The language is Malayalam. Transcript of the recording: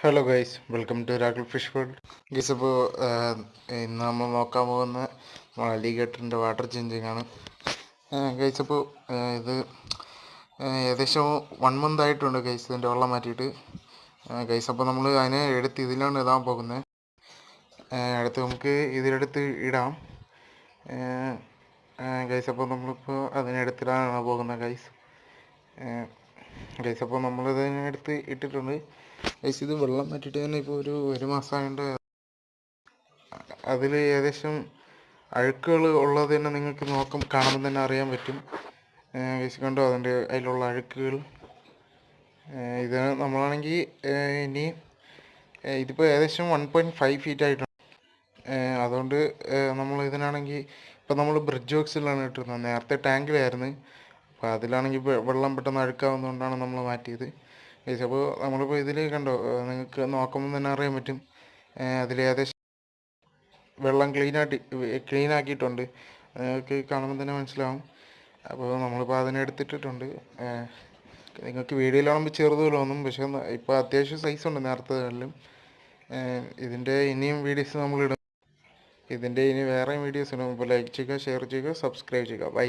ഹലോ ഗൈസ്, വെൽക്കം ടു രാഗിൾ ഫിഷ് വേൾഡ്. ഗൈസ്, അപ്പോൾ ഇന്ന് നമ്മൾ നോക്കാൻ പോകുന്ന അലിഗേറ്ററിൻ്റെ വാട്ടർ ചേഞ്ചിങ് ആണ്. ഗൈസ്, അപ്പോൾ ഇത് ഏകദേശം 1 മന്ത് ആയിട്ടുണ്ട് ഗൈസ് ഇതിൻ്റെ വെള്ളം മാറ്റിയിട്ട്. ഗൈസ്, അപ്പോൾ നമ്മൾ അതിനെ എടുത്ത് ഇതിലാണ് ഇടാൻ പോകുന്നത്. അടുത്ത് നമുക്ക് ഇതിലെടുത്ത് ഇടാം ഗൈസ്. അപ്പോൾ നമ്മളിപ്പോൾ അതിനെടുത്തിടാനാണ് പോകുന്നത് ഗൈസ്. ഗൈസ്, അപ്പോൾ നമ്മളിതിനെടുത്ത് ഇട്ടിട്ടുണ്ട് ഗൈസ്. ഇത് വെള്ളം മാറ്റിയിട്ട് തന്നെ ഇപ്പോൾ ഒരു മാസമായതുകൊണ്ട് അതിൽ ഏകദേശം അഴുക്കുകൾ ഉള്ളത് തന്നെ നിങ്ങൾക്ക് കാണുമ്പോൾ തന്നെ അറിയാൻ പറ്റും ഗൈസ്. കണ്ടോ അതിലുള്ള അഴുക്കുകൾ. ഇത് നമ്മളാണെങ്കിൽ ഇനി ഇതിപ്പോൾ ഏകദേശം 1.5 ഫീറ്റ് ആയിട്ടുണ്ട്. അതുകൊണ്ട് നമ്മൾ ഇതിനാണെങ്കിൽ ഇപ്പോൾ നമ്മൾ ബ്രിഡ്ജ് ബോക്സിലാണ് ഇട്ടിരുന്നത്. നേരത്തെ ടാങ്കിലായിരുന്നു. അപ്പോൾ അതിലാണെങ്കിൽ വെള്ളം പെട്ടെന്ന് അഴുക്കാവുന്നതുകൊണ്ടാണ് നമ്മൾ മാറ്റിയത് ഗൈസ്. അപ്പോൾ നമ്മളിപ്പോൾ ഇതിൽ കണ്ടോ, നിങ്ങൾക്ക് നോക്കുമ്പോൾ തന്നെ അറിയാൻ പറ്റും അതിൽ ഏകദേശം വെള്ളം ക്ലീൻ ആക്കിയിട്ടുണ്ട്. നിങ്ങൾക്ക് കാണുമ്പോൾ തന്നെ മനസ്സിലാവും. അപ്പോൾ നമ്മളിപ്പോൾ അതിനെടുത്തിട്ടിട്ടുണ്ട്. നിങ്ങൾക്ക് വീഡിയോയിലാകുമ്പോൾ ചെറുത് തോന്നും, പക്ഷേ ഇപ്പോൾ അത്യാവശ്യം സൈസുണ്ട് നേരത്തേതിലും. ഇതിൻ്റെ ഇനിയും വീഡിയോസ് നമ്മളിടും. ഇതിൻ്റെ ഇനി വേറെ വീഡിയോസ് ഇടും. ഇപ്പോൾ ലൈക്ക് ചെയ്യുക, ഷെയർ ചെയ്യുക, സബ്സ്ക്രൈബ് ചെയ്യുക. ബൈ.